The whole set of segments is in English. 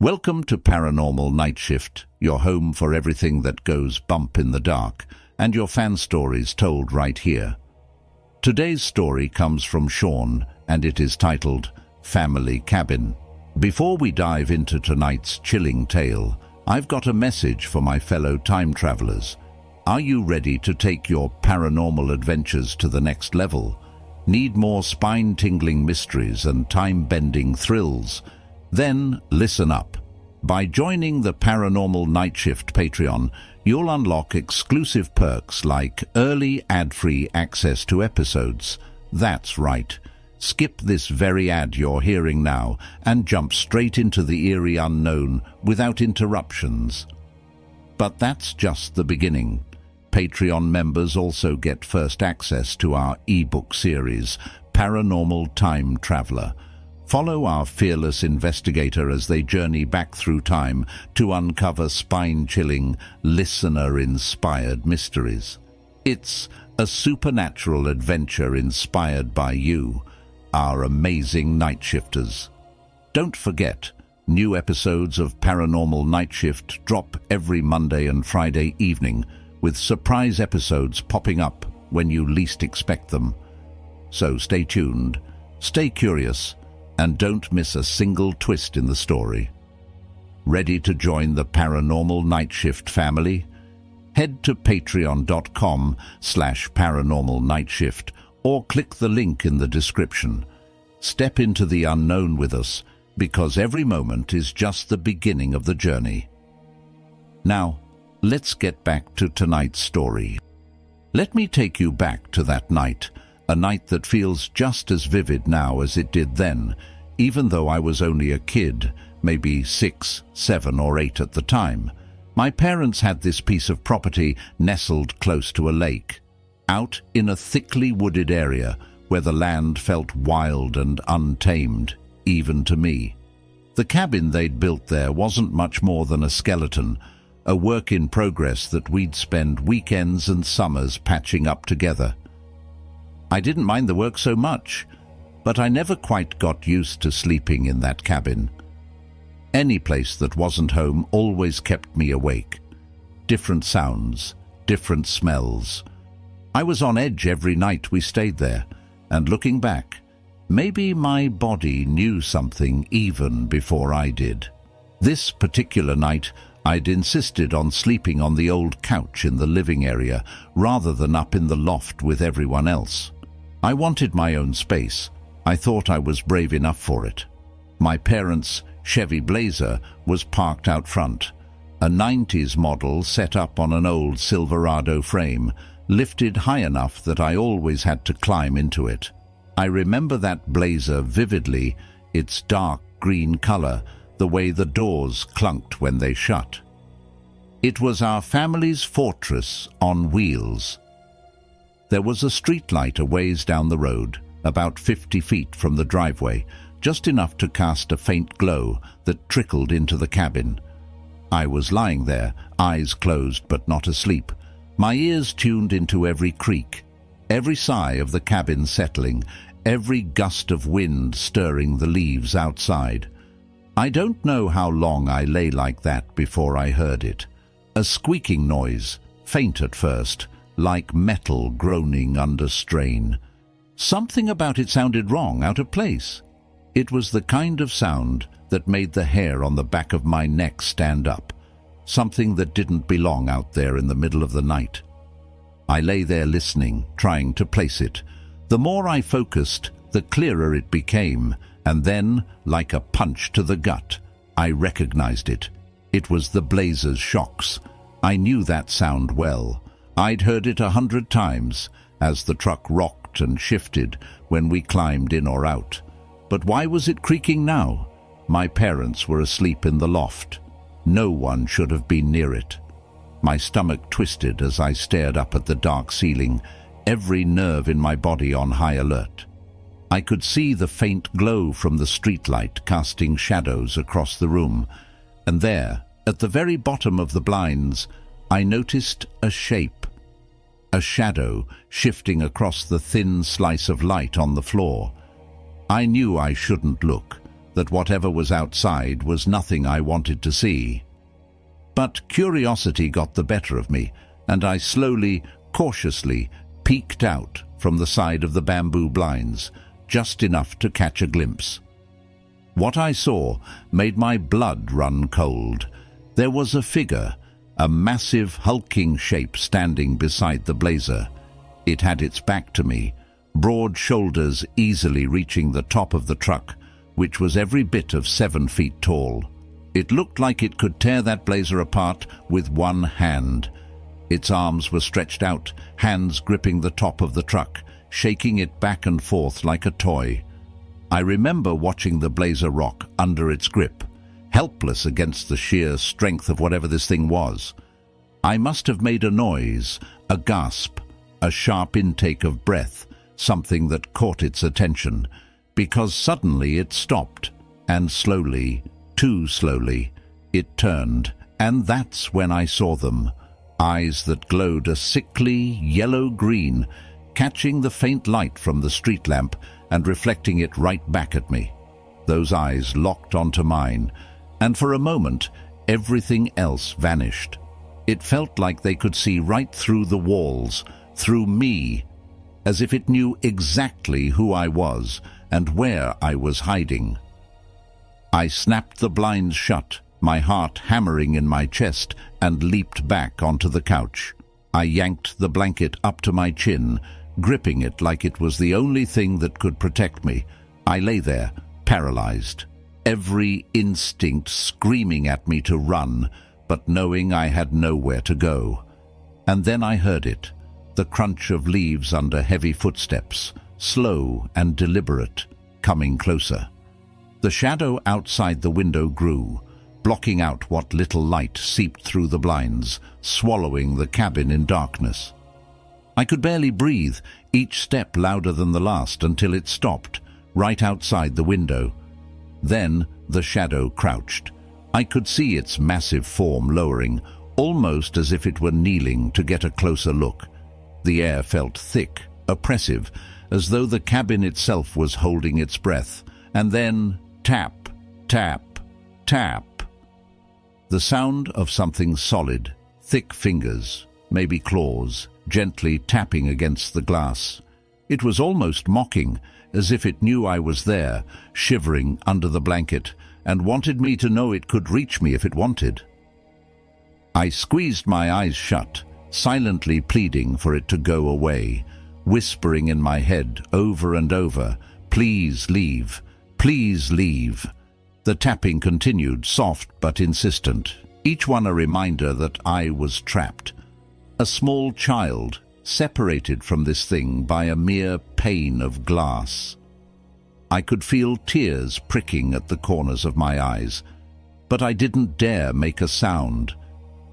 Welcome to Paranormal Nightshift, your home for everything that goes bump in the dark, and your fan stories told right here. Today's story comes from Shaun, and it is titled Family Cabin. Before we dive into tonight's chilling tale, I've got a message for my fellow time travelers. Are you ready to take your paranormal adventures to the next level? Need more spine-tingling mysteries and time-bending thrills? Then listen up. By joining the Paranormal Nightshift Patreon, you'll unlock exclusive perks like early ad-free access to episodes. That's right. Skip this very ad you're hearing now and jump straight into the eerie unknown without interruptions. But that's just the beginning. Patreon members also get first access to our ebook series, Paranormal Time Traveler. Follow our fearless investigator as they journey back through time to uncover spine-chilling, listener-inspired mysteries. It's a supernatural adventure inspired by you, our amazing night shifters. Don't forget, new episodes of Paranormal Nightshift drop every Monday and Friday evening, with surprise episodes popping up when you least expect them. So stay tuned, stay curious, and don't miss a single twist in the story. Ready to join the Paranormal Nightshift family? Head to patreon.com/paranormalnightshift or click the link in the description. Step into the unknown with us, because every moment is just the beginning of the journey. Now, let's get back to tonight's story. Let me take you back to that night, a night that feels just as vivid now as it did then, even though I was only a kid, maybe 6, 7, or 8 at the time. My parents had this piece of property nestled close to a lake, out in a thickly wooded area where the land felt wild and untamed, even to me. The cabin they'd built there wasn't much more than a skeleton, a work in progress that we'd spend weekends and summers patching up together. I didn't mind the work so much, but I never quite got used to sleeping in that cabin. Any place that wasn't home always kept me awake. Different sounds, different smells. I was on edge every night we stayed there, and looking back, maybe my body knew something even before I did. This particular night, I'd insisted on sleeping on the old couch in the living area rather than up in the loft with everyone else. I wanted my own space. I thought I was brave enough for it. My parents' Chevy Blazer was parked out front, a 90s model set up on an old Silverado frame, lifted high enough that I always had to climb into it. I remember that Blazer vividly, its dark green color, the way the doors clunked when they shut. It was our family's fortress on wheels. There was a streetlight a ways down the road, about 50 feet from the driveway, just enough to cast a faint glow that trickled into the cabin. I was lying there, eyes closed but not asleep, my ears tuned into every creak, every sigh of the cabin settling, every gust of wind stirring the leaves outside. I don't know how long I lay like that before I heard it. A squeaking noise, faint at first, like metal groaning under strain. Something about it sounded wrong, out of place. It was the kind of sound that made the hair on the back of my neck stand up, something that didn't belong out there in the middle of the night. I lay there listening, trying to place it. The more I focused, the clearer it became, and then, like a punch to the gut, I recognized it. It was the Blazer's shocks. I knew that sound well. I'd heard it 100 times as the truck rocked and shifted when we climbed in or out. But why was it creaking now? My parents were asleep in the loft. No one should have been near it. My stomach twisted as I stared up at the dark ceiling, every nerve in my body on high alert. I could see the faint glow from the streetlight casting shadows across the room, and there, at the very bottom of the blinds, I noticed a shape. A shadow shifting across the thin slice of light on the floor. I knew I shouldn't look. that whatever was outside was nothing I wanted to see. But curiosity got the better of me, and I slowly, cautiously peeked out from the side of the bamboo blinds, just enough to catch a glimpse. What I saw made my blood run cold. There was a figure, a massive hulking shape standing beside the blazer. It had its back to me, broad shoulders easily reaching the top of the truck, which was every bit of 7 feet tall. It looked like it could tear that blazer apart with one hand. Its arms were stretched out, hands gripping the top of the truck, shaking it back and forth like a toy. I remember watching the blazer rock under its grip, helpless against the sheer strength of whatever this thing was. I must have made a noise, a gasp, a sharp intake of breath, something that caught its attention, because suddenly it stopped, and slowly, too slowly, it turned, and that's when I saw them. Eyes that glowed a sickly yellow-green, catching the faint light from the street lamp and reflecting it right back at me. Those eyes locked onto mine, and for a moment, everything else vanished. It felt like they could see right through the walls, through me, as if it knew exactly who I was and where I was hiding. I snapped the blinds shut, my heart hammering in my chest, and leaped back onto the couch. I yanked the blanket up to my chin, gripping it like it was the only thing that could protect me. I lay there, paralyzed, every instinct screaming at me to run, but knowing I had nowhere to go. And then I heard it, the crunch of leaves under heavy footsteps, slow and deliberate, coming closer. The shadow outside the window grew, blocking out what little light seeped through the blinds, swallowing the cabin in darkness. I could barely breathe, each step louder than the last, until it stopped, right outside the window. Then the shadow crouched. I could see its massive form lowering, almost as if it were kneeling to get a closer look. The air felt thick, oppressive, as though the cabin itself was holding its breath. And then tap, tap, tap. The sound of something solid, thick fingers, maybe claws, gently tapping against the glass. It was almost mocking, as if it knew I was there, shivering under the blanket, and wanted me to know it could reach me if it wanted. I squeezed my eyes shut, silently pleading for it to go away, whispering in my head over and over, "Please leave, please leave." The tapping continued, soft but insistent, each one a reminder that I was trapped. A small child, separated from this thing by a mere pane of glass. I could feel tears pricking at the corners of my eyes, but I didn't dare make a sound.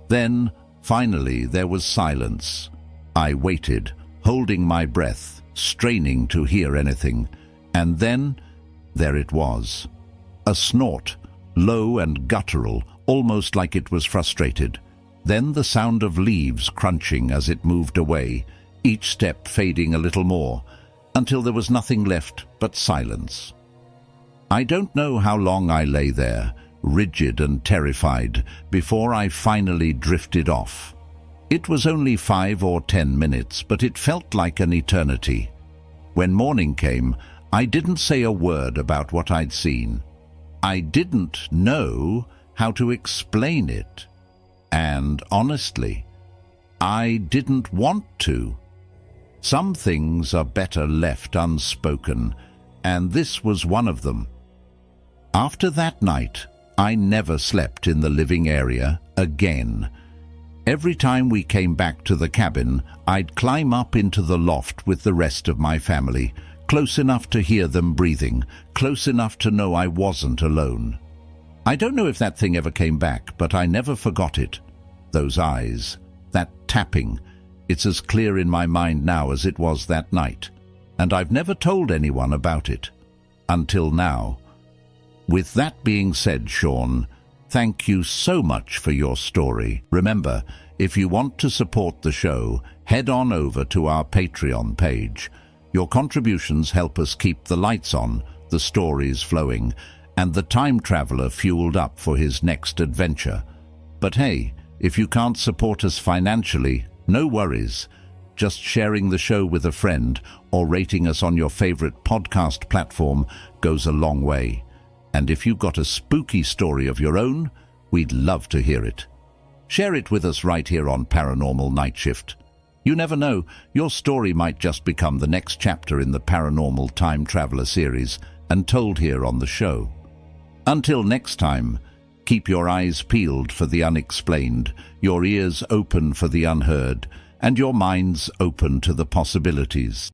Then, finally, there was silence. I waited, holding my breath, straining to hear anything, and then there it was. A snort, low and guttural, almost like it was frustrated. Then the sound of leaves crunching as it moved away, each step fading a little more, until there was nothing left but silence. I don't know how long I lay there, rigid and terrified, before I finally drifted off. It was only 5 or 10 minutes, but it felt like an eternity. When morning came, I didn't say a word about what I'd seen. I didn't know how to explain it. And honestly, I didn't want to. Some things are better left unspoken, and this was one of them. After that night, I never slept in the living area again. Every time we came back to the cabin, I'd climb up into the loft with the rest of my family, close enough to hear them breathing, close enough to know I wasn't alone. I don't know if that thing ever came back, but I never forgot it. Those eyes, that tapping, it's as clear in my mind now as it was that night, and I've never told anyone about it. Until now. With that being said, Shaun, thank you so much for your story. Remember, if you want to support the show, head on over to our Patreon page. Your contributions help us keep the lights on, the stories flowing, and the time traveler fueled up for his next adventure. But hey, if you can't support us financially, no worries. Just sharing the show with a friend or rating us on your favorite podcast platform goes a long way. And if you've got a spooky story of your own, we'd love to hear it. Share it with us right here on Paranormal Nightshift. You never know, your story might just become the next chapter in the Paranormal Time Traveler series and told here on the show. Until next time, keep your eyes peeled for the unexplained, your ears open for the unheard, and your minds open to the possibilities.